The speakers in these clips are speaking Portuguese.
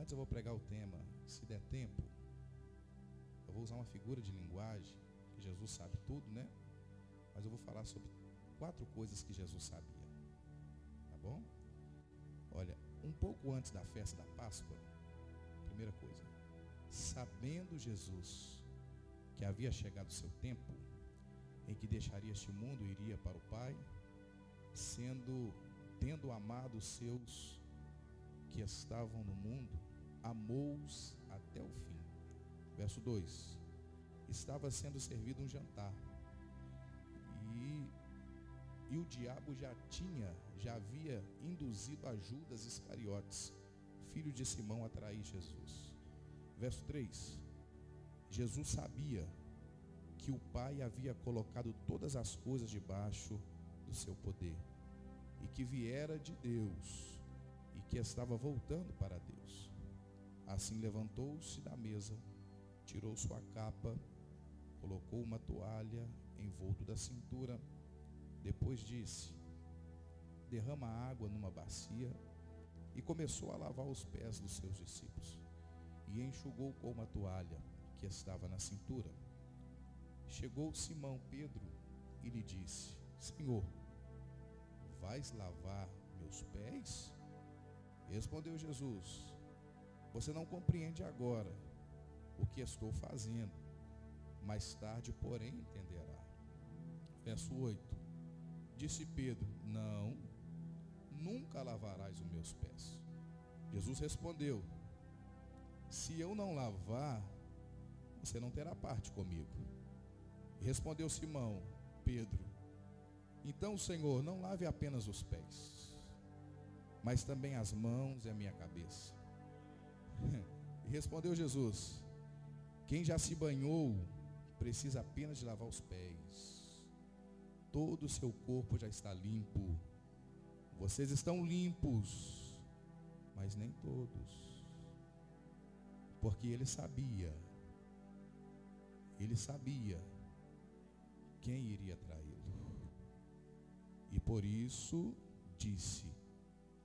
Antes eu vou pregar o tema, se der tempo, eu vou usar uma figura de linguagem, que Jesus sabe tudo, né? Mas eu vou falar sobre 4 coisas que Jesus sabia, tá bom? Olha, um pouco antes da festa da Páscoa, primeira coisa, sabendo Jesus que havia chegado o seu tempo, em que deixaria este mundo e iria para o Pai, tendo amado os seus que estavam no mundo, amou-os até o fim. Verso 2, estava sendo servido um jantar, e o diabo já havia induzido a Judas Iscariotes, filho de Simão, a trair Jesus. Verso 3, Jesus sabia que o Pai havia colocado todas as coisas debaixo do seu poder, e que viera de Deus, e que estava voltando para Deus. Assim levantou-se da mesa, tirou sua capa, colocou uma toalha envolto da cintura, depois disse: derrama água numa bacia, e começou a lavar os pés dos seus discípulos, e enxugou com uma toalha que estava na cintura. Chegou Simão Pedro e lhe disse: Senhor, vais lavar meus pés? Respondeu Jesus: você não compreende agora o que estou fazendo, mais tarde, porém, entenderá. Verso 8, disse Pedro: não, nunca lavarás os meus pés. Jesus respondeu: se eu não lavar, você não terá parte comigo. E respondeu Simão Pedro: então, Senhor, não lave apenas os pés, mas também as mãos e a minha cabeça. E respondeu Jesus: quem já se banhou precisa apenas de lavar os pés, todo o seu corpo já está limpo. Vocês estão limpos, mas nem todos. Porque ele sabia quem iria traí-lo, e por isso disse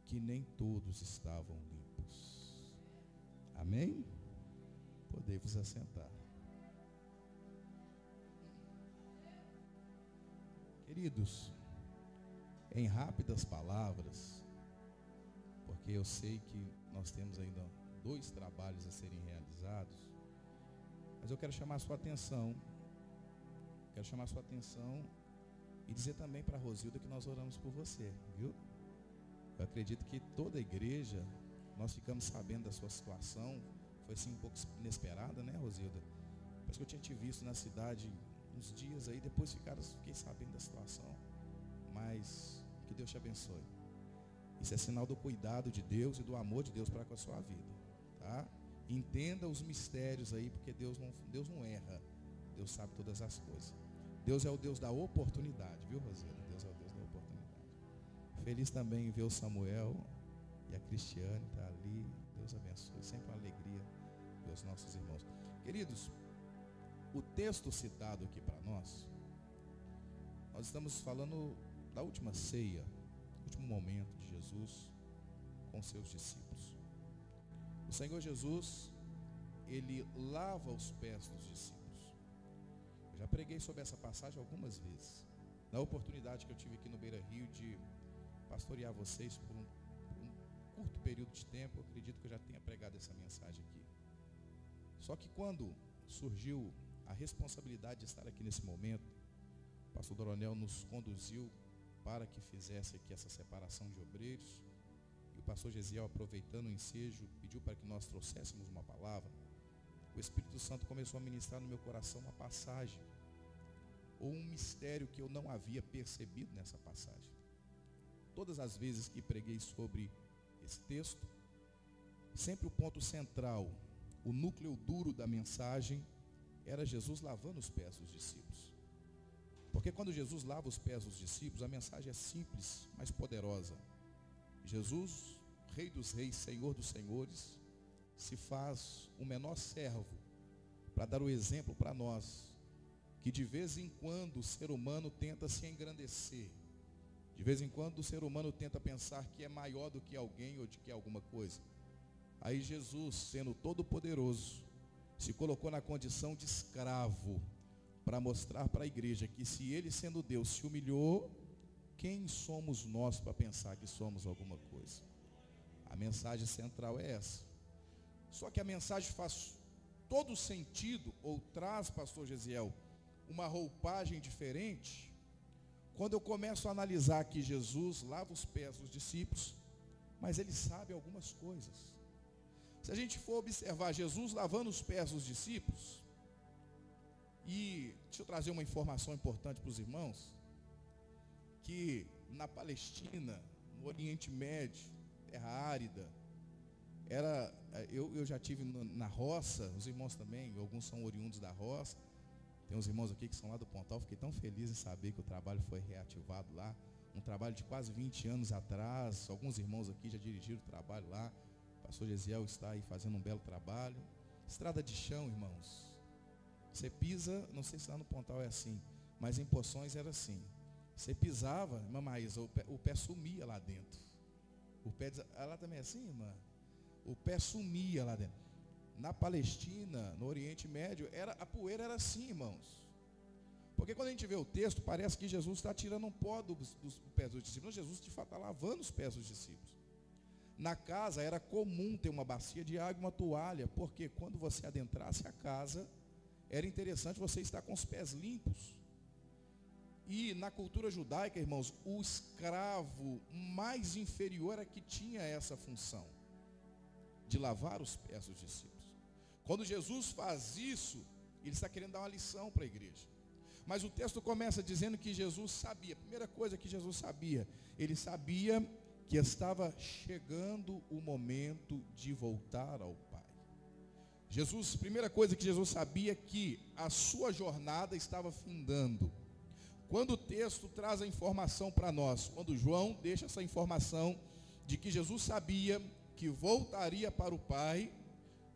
que nem todos estavam limpos. Amém? Podem vos assentar. Queridos, em rápidas palavras, porque eu sei que nós temos ainda 2 trabalhos a serem realizados, mas eu quero chamar a sua atenção. E dizer também para a Rosilda que nós oramos por você, viu? Eu acredito que toda a igreja, nós ficamos sabendo da sua situação. Foi assim um pouco inesperada, né, Rosilda? Parece que eu tinha te visto na cidade uns dias aí, depois fiquei sabendo da situação. Mas que Deus te abençoe. Isso é sinal do cuidado de Deus e do amor de Deus para com a sua vida, tá? Entenda os mistérios aí, porque Deus não erra. Deus sabe todas as coisas. Deus é o Deus da oportunidade, viu, Rosilda? Deus é o Deus da oportunidade. Feliz também em ver o Samuel e a Cristiane, está ali. Deus abençoe, sempre uma alegria ver os nossos irmãos. Queridos, o texto citado aqui para nós estamos falando da última ceia, último momento de Jesus com seus discípulos. O Senhor Jesus, ele lava os pés dos discípulos. Eu já preguei sobre essa passagem algumas vezes, na oportunidade que eu tive aqui no Beira Rio de pastorear vocês por um curto período de tempo. Eu acredito que eu já tenha pregado essa mensagem aqui. Só que quando surgiu a responsabilidade de estar aqui nesse momento, o pastor Doronel nos conduziu para que fizesse aqui essa separação de obreiros, e o pastor Gesiel, aproveitando o ensejo, pediu para que nós trouxéssemos uma palavra. O Espírito Santo começou a ministrar no meu coração uma passagem, ou um mistério que eu não havia percebido nessa passagem. Todas as vezes que preguei sobre esse texto, sempre o ponto central, o núcleo duro da mensagem, era Jesus lavando os pés dos discípulos. Porque quando Jesus lava os pés dos discípulos, a mensagem é simples, mas poderosa. Jesus, Rei dos Reis, Senhor dos Senhores, se faz o menor servo para dar o exemplo para nós, que de vez em quando o ser humano tenta se engrandecer, de vez em quando o ser humano tenta pensar que é maior do que alguém ou de que alguma coisa. Aí Jesus, sendo todo poderoso, se colocou na condição de escravo, para mostrar para a igreja que se ele, sendo Deus, se humilhou, quem somos nós para pensar que somos alguma coisa? A mensagem central é essa. Só que a mensagem faz todo sentido, ou traz, pastor Gesiel, uma roupagem diferente, quando eu começo a analisar que Jesus lava os pés dos discípulos, mas ele sabe algumas coisas. Se a gente for observar Jesus lavando os pés dos discípulos, e deixa eu trazer uma informação importante para os irmãos, que na Palestina, no Oriente Médio, terra árida, eu já tive na roça, os irmãos também, alguns são oriundos da roça, tem uns irmãos aqui que são lá do Pontal, fiquei tão feliz em saber que o trabalho foi reativado lá, um trabalho de quase 20 anos atrás, alguns irmãos aqui já dirigiram o trabalho lá, o pastor Gesiel está aí fazendo um belo trabalho, estrada de chão, irmãos, você pisa, não sei se lá no Pontal é assim, mas em Poções era assim, você pisava, irmã Maísa, o pé sumia lá dentro, lá também é assim, irmã? O pé sumia lá dentro. Na Palestina, no Oriente Médio, a poeira era assim, irmãos. Porque quando a gente vê o texto, parece que Jesus está tirando um pó dos pés dos discípulos. Jesus, de fato, está lavando os pés dos discípulos. Na casa, era comum ter uma bacia de água e uma toalha, porque quando você adentrasse a casa, era interessante você estar com os pés limpos. E na cultura judaica, irmãos, o escravo mais inferior era que tinha essa função de lavar os pés dos discípulos. Quando Jesus faz isso, ele está querendo dar uma lição para a igreja. Mas o texto começa dizendo que Jesus sabia, a primeira coisa que Jesus sabia, ele sabia que estava chegando o momento de voltar ao Pai. Jesus, primeira coisa que Jesus sabia, que a sua jornada estava findando. Quando o texto traz a informação para nós, quando João deixa essa informação de que Jesus sabia que voltaria para o Pai,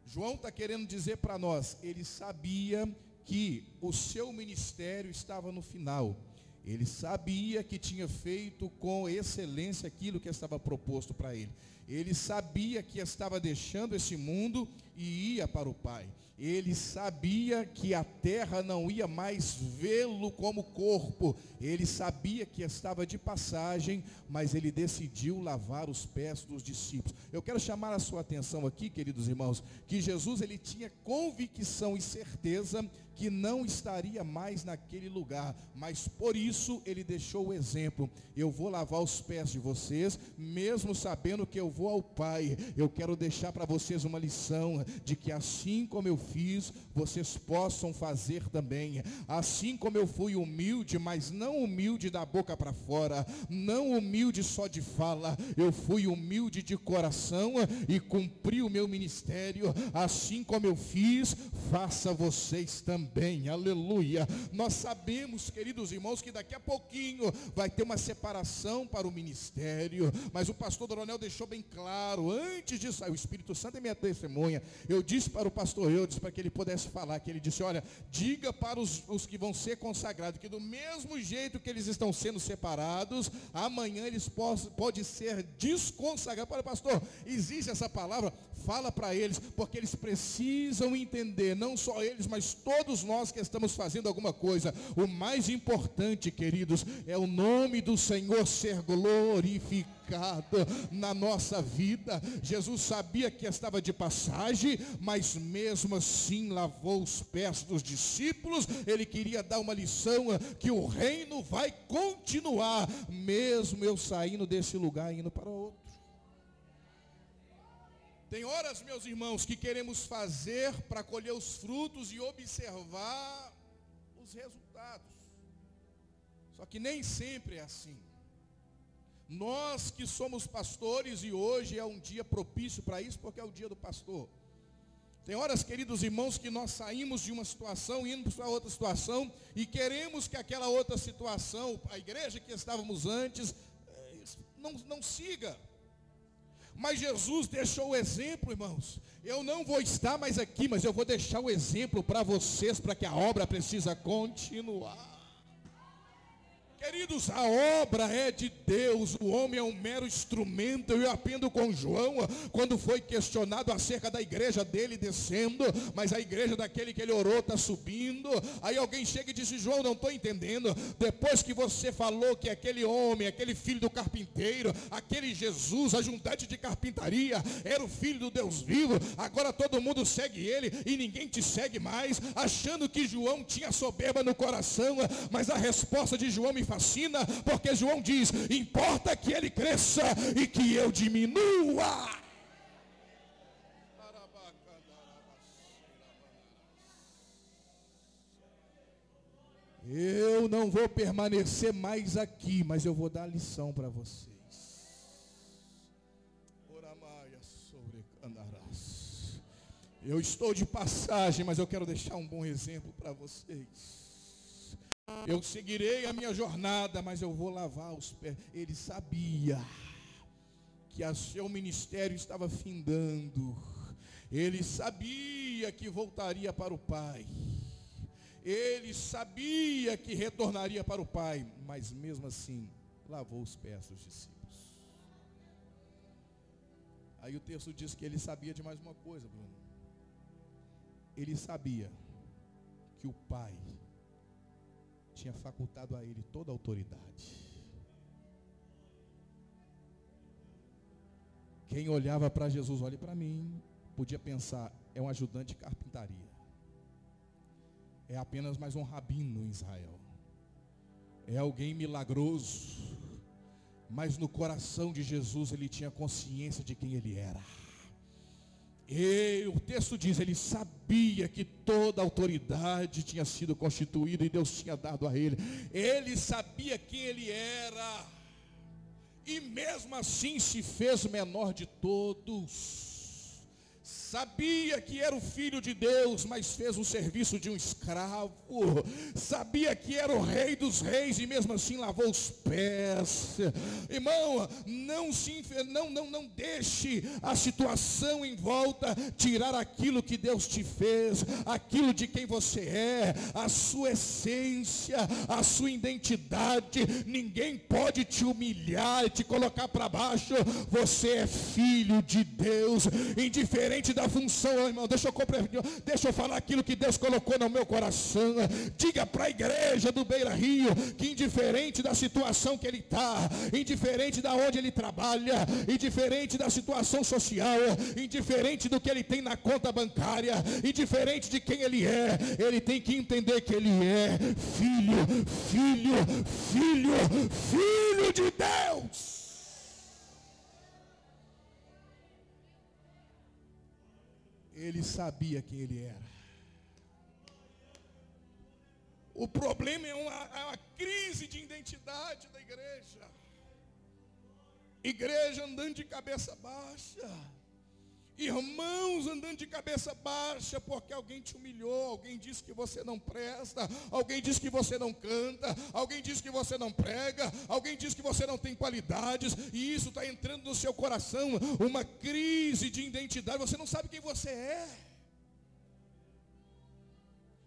João está querendo dizer para nós, ele sabia que o seu ministério estava no final, ele sabia que tinha feito com excelência aquilo que estava proposto para ele, ele sabia que estava deixando esse mundo e ia para o Pai, ele sabia que a terra não ia mais vê-lo como corpo, ele sabia que estava de passagem, mas ele decidiu lavar os pés dos discípulos. Eu quero chamar a sua atenção aqui, queridos irmãos, que Jesus, ele tinha convicção e certeza que não estaria mais naquele lugar, mas por isso ele deixou o exemplo: eu vou lavar os pés de vocês, mesmo sabendo que eu vou ao Pai. Eu quero deixar para vocês uma lição, de que assim como eu fiz, vocês possam fazer também. Assim como eu fui humilde, mas não humilde da boca para fora, não humilde só de fala, eu fui humilde de coração e cumpri o meu ministério. Assim como eu fiz, faça vocês também. Aleluia. Nós sabemos, queridos irmãos, que daqui a pouquinho vai ter uma separação para o ministério, mas o pastor Doronel deixou bem claro, antes disso, o Espírito Santo é minha testemunha, eu disse para o pastor Eudes, para que ele pudesse falar, que ele disse: olha, diga para os que vão ser consagrados, que do mesmo jeito que eles estão sendo separados, amanhã eles podem ser desconsagrados. Para pastor, existe essa palavra? Fala para eles, porque eles precisam entender, não só eles, mas todos nós que estamos fazendo alguma coisa. O mais importante, queridos, é o nome do Senhor ser glorificado na nossa vida. Jesus sabia que estava de passagem, mas mesmo assim lavou os pés dos discípulos. Ele queria dar uma lição, que o reino vai continuar, mesmo eu saindo desse lugar e indo para outro. Tem horas, meus irmãos, que queremos fazer para colher os frutos e observar os resultados. Só que nem sempre é assim. Nós que somos pastores, e hoje é um dia propício para isso, porque é o dia do pastor. Tem horas, queridos irmãos, que nós saímos de uma situação, indo para outra situação, e queremos que aquela outra situação, a igreja que estávamos antes, não siga. Mas Jesus deixou o exemplo, irmãos. Eu não vou estar mais aqui, mas eu vou deixar o exemplo para vocês, para que a obra precisa continuar. Queridos, a obra é de Deus, o homem é um mero instrumento. Eu aprendo com João, quando foi questionado acerca da igreja dele descendo, mas a igreja daquele que ele orou está subindo. Aí alguém chega e diz: João, não estou entendendo, depois que você falou que aquele homem, aquele filho do carpinteiro, aquele Jesus, ajudante de carpintaria, era o filho do Deus vivo, agora todo mundo segue ele e ninguém te segue mais, achando que João tinha soberba no coração. Mas a resposta de João me fascina, porque João diz: importa que ele cresça e que eu diminua. Eu não vou permanecer mais aqui, mas eu vou dar a lição para vocês. Eu estou de passagem, mas eu quero deixar um bom exemplo para vocês. Eu seguirei a minha jornada, mas eu vou lavar os pés. Ele sabia que o seu ministério estava findando. Ele sabia que voltaria para o Pai. Ele sabia que retornaria para o Pai. Mas mesmo assim, lavou os pés dos discípulos. Aí o texto diz que ele sabia de mais uma coisa, Bruno. Ele sabia que o Pai tinha facultado a ele toda a autoridade. Quem olhava para Jesus, olhe para mim, podia pensar: é um ajudante de carpintaria, é apenas mais um rabino em Israel, é alguém milagroso. Mas no coração de Jesus ele tinha consciência de quem ele era. E o texto diz: ele sabia que toda a autoridade tinha sido constituída e Deus tinha dado a ele. Ele sabia quem ele era, e mesmo assim se fez o menor de todos. Sabia que era o filho de Deus, mas fez o serviço de um escravo. Sabia que era o rei dos reis e mesmo assim lavou os pés. Irmão, não deixe a situação em volta tirar aquilo que Deus te fez, aquilo de quem você é, a sua essência, a sua identidade. Ninguém pode te humilhar e te colocar para baixo. Você é filho de Deus, indiferente da função, irmão. Deixa eu falar aquilo que Deus colocou no meu coração. Diga para a igreja do Beira Rio que indiferente da situação que ele está, indiferente da onde ele trabalha, indiferente da situação social, indiferente do que ele tem na conta bancária, indiferente de quem ele é, ele tem que entender que ele é filho de Deus. Ele sabia quem ele era. O problema é uma crise de identidade da igreja. Igreja andando de cabeça baixa. Irmãos andando de cabeça baixa porque alguém te humilhou, alguém disse que você não presta, alguém disse que você não canta, alguém disse que você não prega, alguém disse que você não tem qualidades, e isso está entrando no seu coração, uma crise de identidade. Você não sabe quem você é.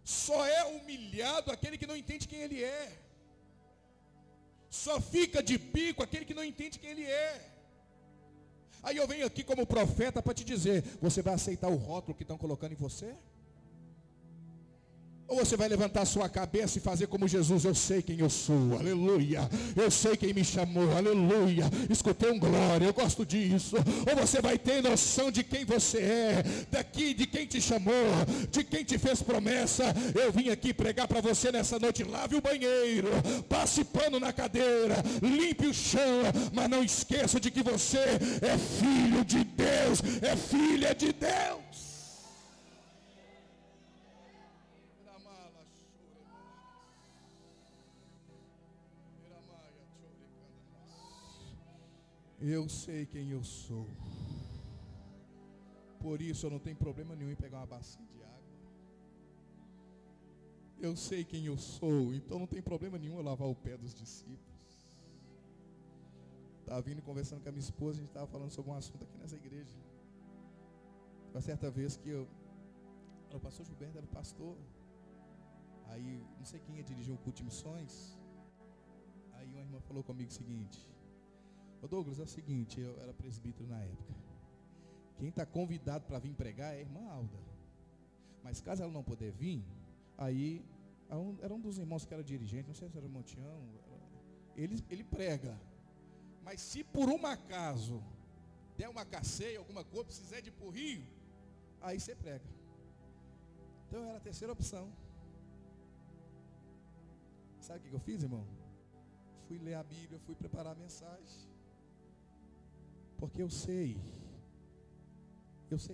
Só é humilhado aquele que não entende quem ele é. Só fica de bico aquele que não entende quem ele é. Aí eu venho aqui como profeta para te dizer: você vai aceitar o rótulo que estão colocando em você? Ou você vai levantar a sua cabeça e fazer como Jesus: eu sei quem eu sou, aleluia, eu sei quem me chamou, aleluia, escutei um glória, eu gosto disso. Ou você vai ter noção de quem você é, daqui, de quem te chamou, de quem te fez promessa. Eu vim aqui pregar para você nessa noite: lave o banheiro, passe pano na cadeira, limpe o chão, mas não esqueça de que você é filho de Deus, é filha de Deus. Eu sei quem eu sou. Por isso eu não tenho problema nenhum em pegar uma bacia de água. Eu sei quem eu sou, então não tem problema nenhum eu lavar o pé dos discípulos. Estava vindo conversando com a minha esposa, a gente estava falando sobre um assunto aqui nessa igreja. Uma certa vez que o pastor Gilberto era o pastor. Aí, não sei quem ia dirigir um culto de missões. Aí uma irmã falou comigo o seguinte: ô Douglas, é o seguinte, eu era presbítero na época. Quem está convidado para vir pregar é a irmã Alda. Mas caso ela não puder vir, aí era um dos irmãos que era dirigente, não sei se era o Montião, ele prega. Mas se por um acaso der uma caceia, alguma coisa, precisar de empurrinho, aí você prega. Então era a terceira opção. Sabe o que eu fiz, irmão? Fui ler a Bíblia, fui preparar a mensagem. Porque eu sei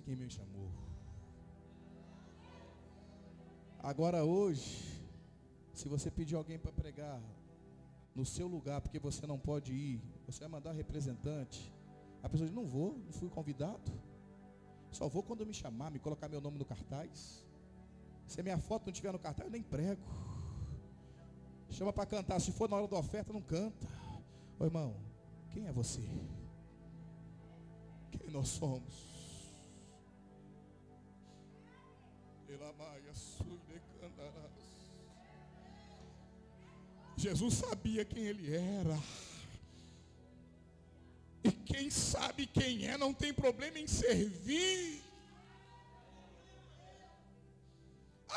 quem me chamou. Agora hoje, se você pedir alguém para pregar no seu lugar, porque você não pode ir, você vai mandar representante, a pessoa diz: não vou, não fui convidado, só vou quando me chamar, me colocar meu nome no cartaz. Se a minha foto não estiver no cartaz, eu nem prego. Chama para cantar, se for na hora da oferta, não canta. Ô irmão, quem é você? Quem nós somos? Jesus sabia quem ele era. E quem sabe quem é, não tem problema em servir.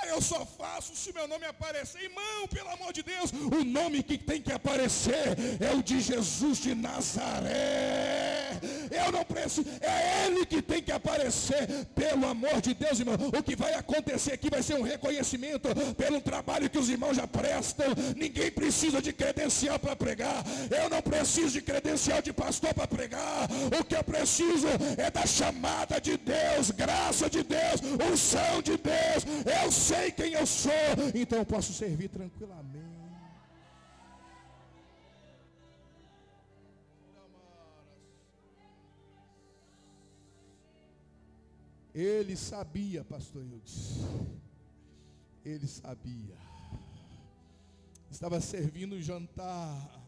Eu só faço se meu nome aparecer. Irmão, pelo amor de Deus, o nome que tem que aparecer é o de Jesus de Nazaré. Eu não preciso, é Ele que tem que aparecer. Pelo amor de Deus, irmão, o que vai acontecer aqui vai ser um reconhecimento pelo trabalho que os irmãos já prestam. Ninguém precisa de credencial para pregar. Eu não preciso de credencial de pastor para pregar. O que eu preciso é da chamada de Deus, graça de Deus, unção de Deus. Eu sei quem eu sou, então eu posso servir tranquilamente. Ele sabia, pastor Eudes, ele sabia. Estava servindo o jantar.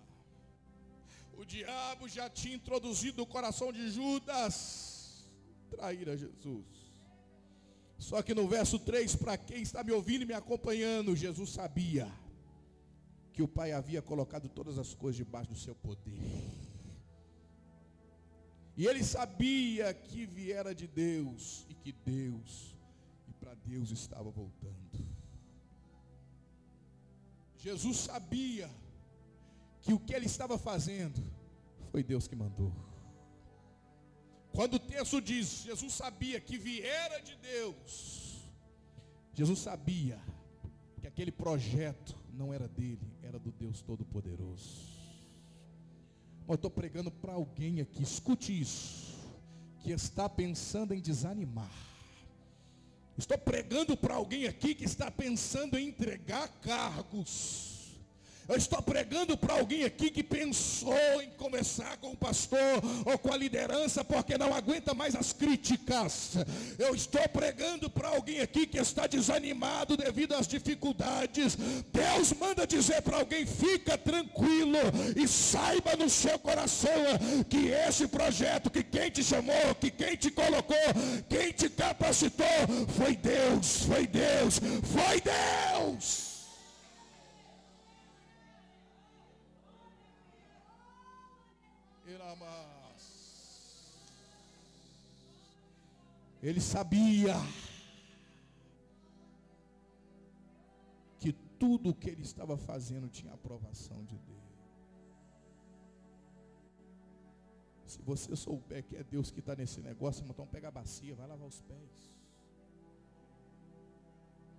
O diabo já tinha introduzido no coração de Judas trair a Jesus. Só que no verso 3, para quem está me ouvindo e me acompanhando, Jesus sabia que o Pai havia colocado todas as coisas debaixo do seu poder. E ele sabia que viera de Deus e que Deus, e para Deus estava voltando. Jesus sabia que o que ele estava fazendo foi Deus que mandou. Quando o texto diz, Jesus sabia que viera de Deus, Jesus sabia que aquele projeto não era dele, era do Deus Todo-Poderoso. Eu estou pregando para alguém aqui, escute isso, que está pensando em desanimar. Estou pregando para alguém aqui que está pensando em entregar cargos. Eu estou pregando para alguém aqui que pensou em conversar com o pastor ou com a liderança porque não aguenta mais as críticas. Eu estou pregando para alguém aqui que está desanimado devido às dificuldades. Deus manda dizer para alguém: fica tranquilo e saiba no seu coração que esse projeto, que quem te chamou, que quem te colocou, quem te capacitou, foi Deus, foi Deus, foi Deus. Ele sabia que tudo o que ele estava fazendo tinha aprovação de Deus. Se você souber que é Deus que está nesse negócio, então pega a bacia, vai lavar os pés.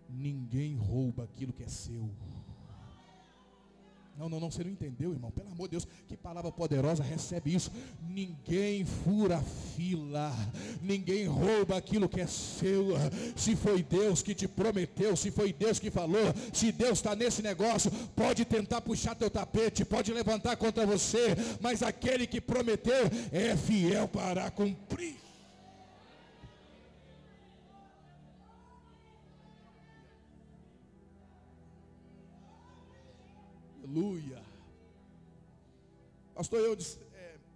Ninguém rouba aquilo que é seu. Não, você não entendeu, irmão. Pelo amor de Deus, que palavra poderosa, recebe isso. Ninguém fura fila. Ninguém rouba aquilo que é seu. Se foi Deus que te prometeu, se foi Deus que falou, se Deus está nesse negócio, pode tentar puxar teu tapete, pode levantar contra você, mas aquele que prometeu é fiel para cumprir. Aleluia. Pastor,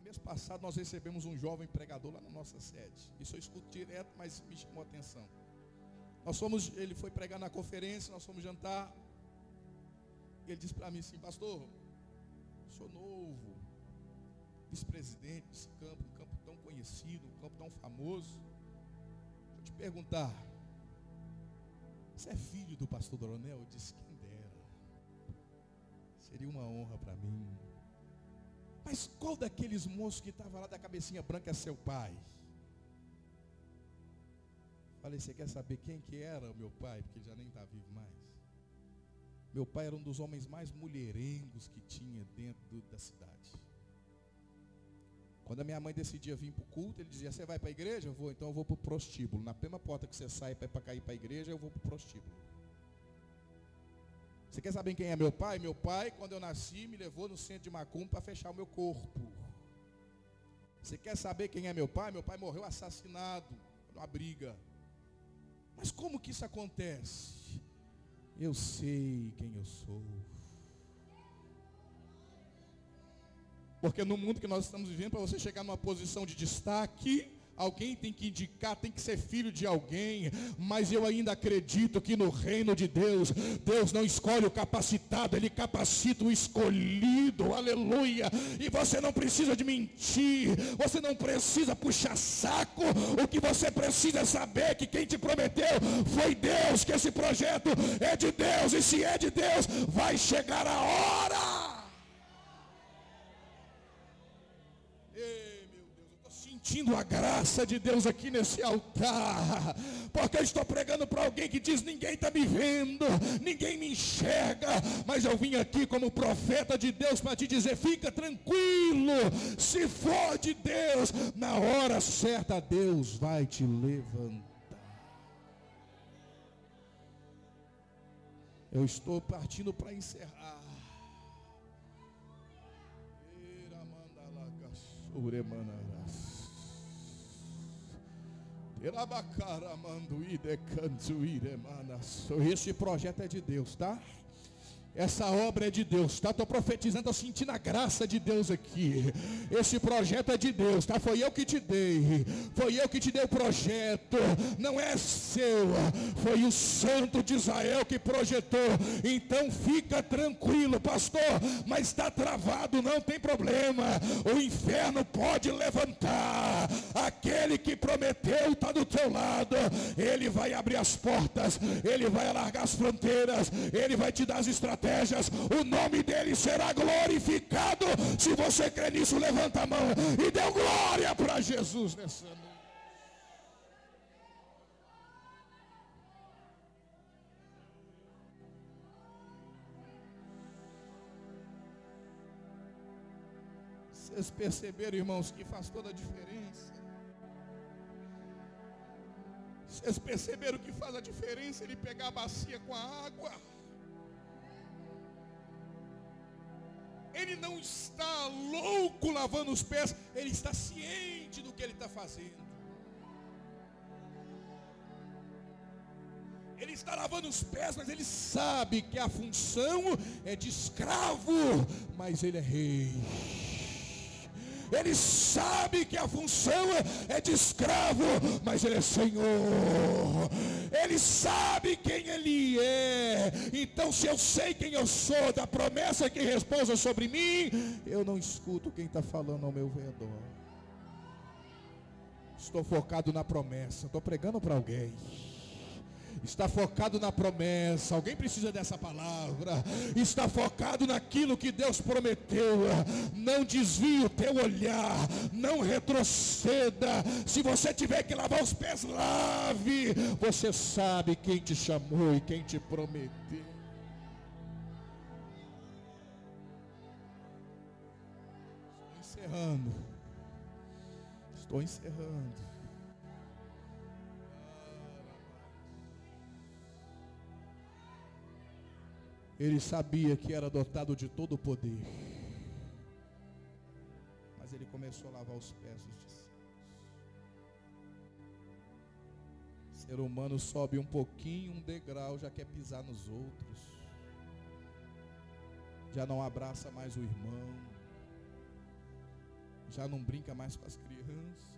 mês passado nós recebemos um jovem pregador lá na nossa sede. Isso eu escuto direto, mas me chamou a atenção. Ele foi pregar na conferência, nós fomos jantar. Ele disse para mim assim: pastor, o sou novo, vice-presidente desse campo, um campo tão conhecido, um campo tão famoso. Deixa eu te perguntar, você é filho do pastor Doronel? Eu disse, quem dera, seria uma honra para mim. Mas qual daqueles moços que estava lá da cabecinha branca é seu pai? Falei, você quer saber quem que era o meu pai? Porque ele já nem está vivo mais. Meu pai era um dos homens mais mulherengos que tinha dentro da cidade. Quando a minha mãe decidia vir para o culto, ele dizia, você vai para a igreja? Eu vou, então eu vou para o prostíbulo. Na mesma porta que você sai para cair para a igreja, eu vou para o prostíbulo. Você quer saber quem é meu pai? Meu pai, quando eu nasci, me levou no centro de Macumba para fechar o meu corpo. Você quer saber quem é meu pai? Meu pai morreu assassinado numa briga. Mas como que isso acontece? Eu sei quem eu sou. Porque no mundo que nós estamos vivendo, para você chegar numa posição de destaque, alguém tem que indicar, tem que ser filho de alguém. Mas eu ainda acredito que no reino de Deus, Deus não escolhe o capacitado, Ele capacita o escolhido, aleluia. E você não precisa de mentir, você não precisa puxar saco. O que você precisa saber é que quem te prometeu foi Deus, que esse projeto é de Deus, e se é de Deus, vai chegar a hora. Sentindo a graça de Deus aqui nesse altar, porque eu estou pregando para alguém que diz, ninguém está me vendo, ninguém me enxerga, mas eu vim aqui como profeta de Deus para te dizer, fica tranquilo, se for de Deus, na hora certa Deus vai te levantar. Eu estou partindo para encerrar. Esse projeto é de Deus, tá? Essa obra é de Deus, tá? Estou profetizando, estou sentindo a graça de Deus aqui. Esse projeto é de Deus, tá? Foi eu que te dei. Foi eu que te dei o projeto. Não é seu. Foi o Santo de Israel que projetou. Então fica tranquilo, pastor. Mas está travado, não tem problema. O inferno pode levantar. Aquele que prometeu está do teu lado. Ele vai abrir as portas. Ele vai alargar as fronteiras. Ele vai te dar as estratégias. O nome dele será glorificado. Se você crê nisso, levanta a mão e dê glória para Jesus nessa noite. Vocês perceberam, irmãos, que faz toda a diferença? Vocês perceberam que faz a diferença ele pegar a bacia com a água? Ele não está louco lavando os pés, ele está ciente do que ele está fazendo. Ele está lavando os pés, mas ele sabe que a função é de escravo, mas ele é rei. Ele sabe que a função é de escravo, mas ele é Senhor. Ele sabe quem ele é. Então, se eu sei quem eu sou, da promessa que repousa sobre mim, eu não escuto quem está falando ao meu redor. Estou focado na promessa. Estou pregando para alguém. Está focado na promessa. Alguém precisa dessa palavra. Está focado naquilo que Deus prometeu. Não desvie o teu olhar. Não retroceda. Se você tiver que lavar os pés, lave. Você sabe quem te chamou e quem te prometeu. Estou encerrando. Ele sabia que era dotado de todo o poder, mas ele começou a lavar os pés dos discípulos. O ser humano sobe um pouquinho, um degrau, já quer pisar nos outros, já não abraça mais o irmão, já não brinca mais com as crianças,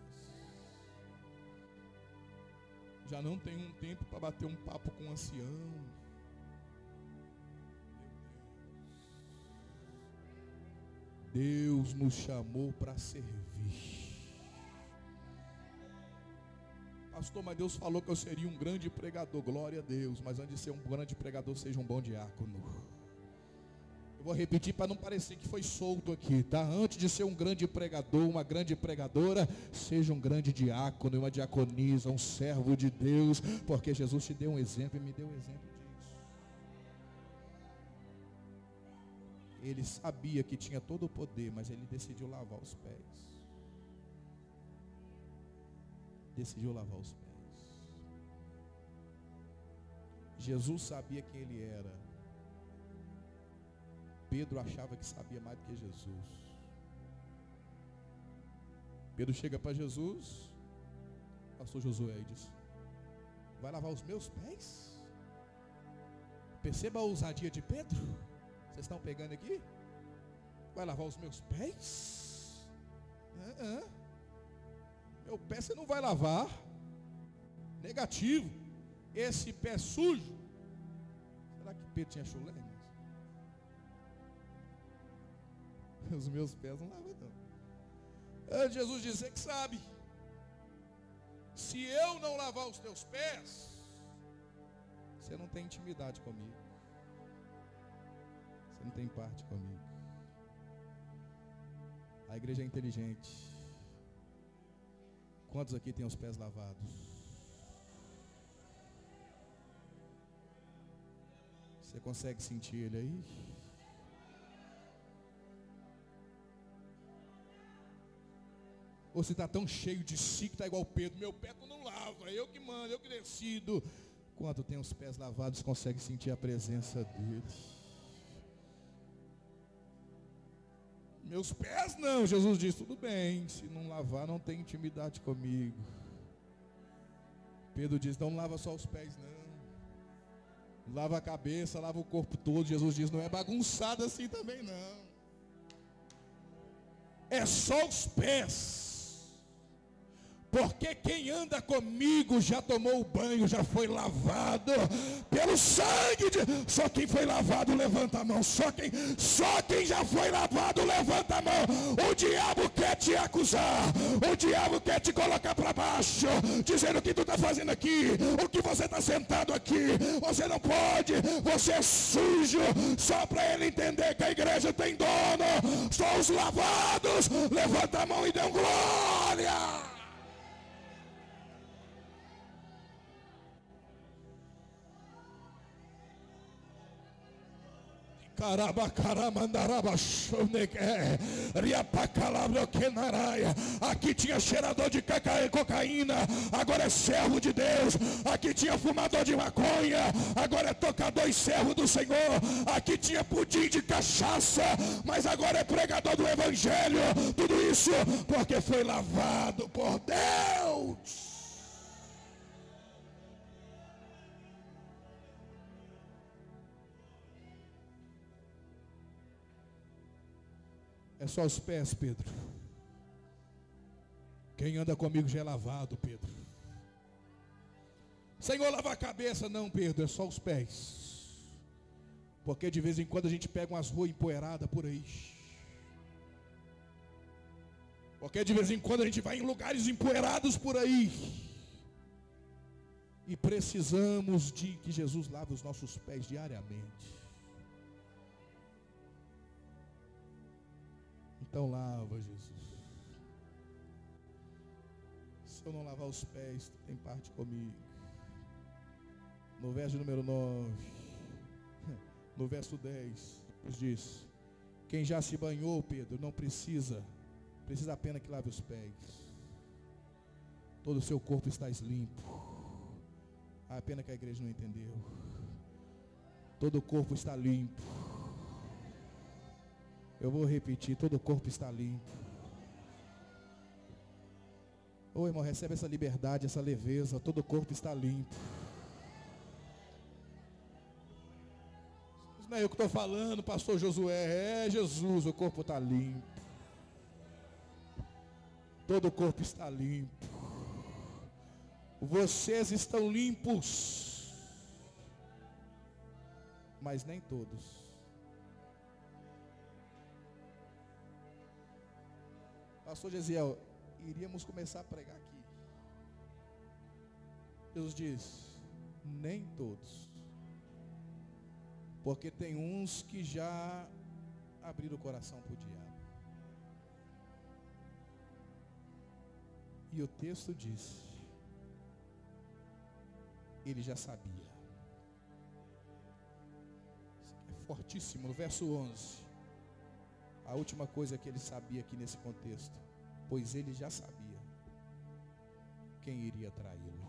já não tem um tempo para bater um papo com um ancião. Deus nos chamou para servir. Pastor, mas Deus falou que eu seria um grande pregador. Glória a Deus. Mas antes de ser um grande pregador, seja um bom diácono. Eu vou repetir para não parecer que foi solto aqui, tá? Antes de ser um grande pregador, uma grande pregadora, seja um grande diácono e uma diaconisa, um servo de Deus, porque Jesus te deu um exemplo e me deu um exemplo disso. Ele sabia que tinha todo o poder, mas ele decidiu lavar os pés. Decidiu lavar os pés. Jesus sabia quem ele era. Pedro achava que sabia mais do que Jesus. Pedro chega para Jesus, pastor Josué, e diz: vai lavar os meus pés? Perceba a ousadia de Pedro. Vocês estão pegando aqui? Vai lavar os meus pés? Meu pé você não vai lavar. Negativo. Esse pé sujo. Será que Pedro tinha chulé? Os meus pés não lavam não. Jesus dizer que sabe. Se eu não lavar os teus pés, você não tem intimidade comigo. Você não tem parte comigo. A igreja é inteligente. Quantos aqui têm os pés lavados? Você consegue sentir ele aí? Ou você está tão cheio de si que está igual Pedro: meu pé tu não lava, eu que mando, eu que decido. Quanto tem os pés lavados, consegue sentir a presença dele? Meus pés não. Jesus diz: tudo bem, se não lavar não tem intimidade comigo. Pedro diz: não lava só os pés não, lava a cabeça, lava o corpo todo. Jesus diz: não é bagunçado assim também não, é só os pés. Porque quem anda comigo já tomou o banho, já foi lavado pelo sangue de... Só quem foi lavado levanta a mão. Só quem já foi lavado levanta a mão. O diabo quer te acusar, o diabo quer te colocar para baixo, dizendo o que tu está fazendo aqui, o que você está sentado aqui, você não pode, você é sujo. Só para ele entender que a igreja tem dono. Só os lavados, levanta a mão e dê um glória. Aqui tinha cheirador de cocaína, agora é servo de Deus. Aqui tinha fumador de maconha, agora é tocador e servo do Senhor. Aqui tinha pudim de cachaça, mas agora é pregador do evangelho. Tudo isso porque foi lavado por Deus. É só os pés, Pedro. Quem anda comigo já é lavado, Pedro. Senhor, lava a cabeça. Não, Pedro, é só os pés. Porque de vez em quando a gente pega umas ruas empoeiradas por aí. Porque de vez em quando a gente vai em lugares empoeirados por aí. E precisamos de que Jesus lave os nossos pés diariamente. Então lava, Jesus. Se eu não lavar os pés, tu tem parte comigo. No verso número 9, no verso 10, diz: quem já se banhou, Pedro, não precisa apenas que lave os pés. Todo o seu corpo está limpo. A pena que a igreja não entendeu. Todo o corpo está limpo. Eu vou repetir: todo o corpo está limpo. Ô irmão, recebe essa liberdade, essa leveza. Todo o corpo está limpo. Isso não é eu que estou falando, pastor Josué. É Jesus, o corpo está limpo. Todo o corpo está limpo. Vocês estão limpos, mas nem todos. Pastor Gesiel, iríamos começar a pregar aqui. Jesus diz, nem todos. Porque tem uns que já abriram o coração para o diabo. E o texto diz, ele já sabia. É fortíssimo, no verso 11. A última coisa que ele sabia aqui nesse contexto, pois ele já sabia quem iria traí-lo.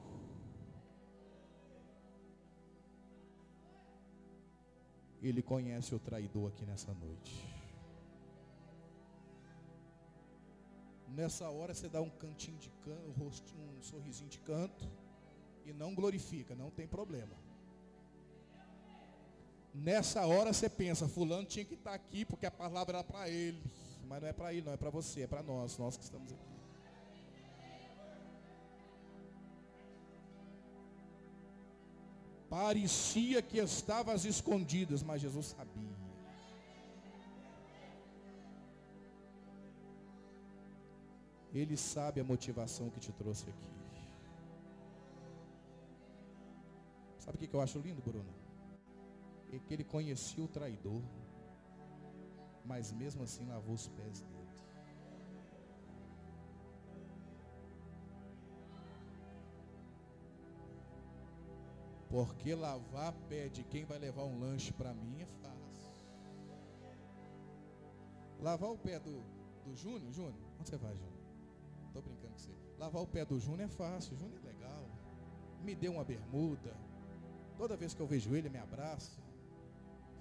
Ele conhece o traidor aqui nessa noite. Nessa hora você dá um cantinho de canto, um sorrisinho de canto e não glorifica, não tem problema. Nessa hora você pensa, fulano tinha que estar aqui porque a palavra era para ele. Mas não é para ele, não é para você, é para nós que estamos aqui. Parecia que estava às escondidas, mas Jesus sabia. Ele sabe a motivação que te trouxe aqui. Sabe o que eu acho lindo, Bruno? É que ele conhecia o traidor, mas mesmo assim lavou os pés dele. Porque lavar pé de quem vai levar um lanche para mim é fácil. Lavar o pé do Júnior, onde você vai, Júnior? Estou brincando com você. Lavar o pé do Júnior é fácil, o Júnior é legal. Me deu uma bermuda. Toda vez que eu vejo ele, me abraça.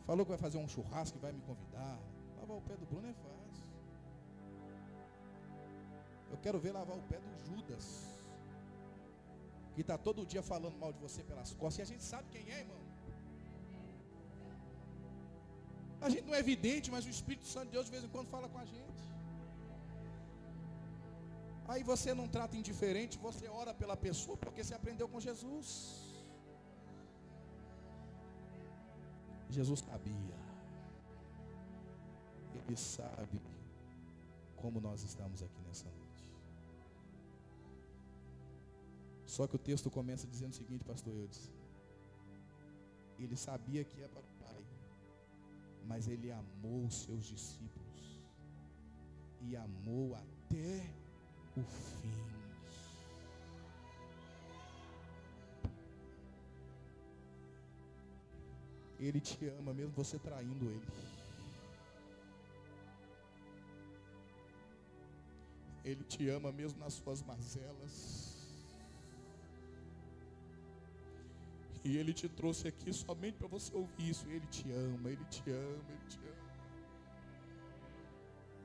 Falou que vai fazer um churrasco e vai me convidar. Lavar o pé do Bruno é fácil. Eu quero ver lavar o pé do Judas, que está todo dia falando mal de você pelas costas. E a gente sabe quem é, irmão. A gente não é evidente, mas o Espírito Santo de Deus de vez em quando fala com a gente. Aí você não trata indiferente, você ora pela pessoa porque você aprendeu com Jesus. Jesus sabia. Ele sabe como nós estamos aqui nessa noite. Só que o texto começa dizendo o seguinte, pastor Eudes. Ele sabia que ia para o Pai, mas ele amou os seus discípulos. E amou até o fim. Ele te ama mesmo você traindo ele. Ele te ama mesmo nas suas mazelas. E ele te trouxe aqui somente para você ouvir isso. Ele te ama, ele te ama, ele te ama.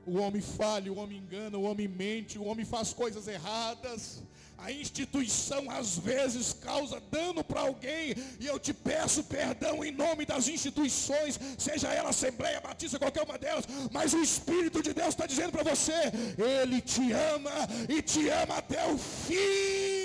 O homem falha, o homem engana, o homem mente, o homem faz coisas erradas. A instituição às vezes causa dano para alguém. E eu te peço perdão em nome das instituições, seja ela Assembleia Batista, qualquer uma delas. Mas o Espírito de Deus está dizendo para você, ele te ama e te ama até o fim.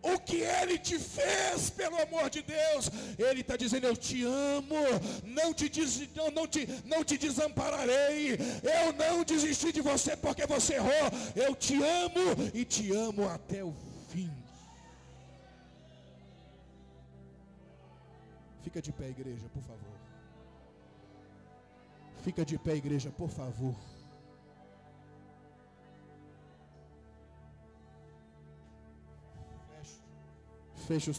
O que ele te fez, pelo amor de Deus, ele está dizendo, eu te amo, não te desampararei, eu não desisti de você porque você errou, eu te amo e te amo até o fim. Fica de pé, igreja, por favor. Fica de pé, igreja, por favor. Feche os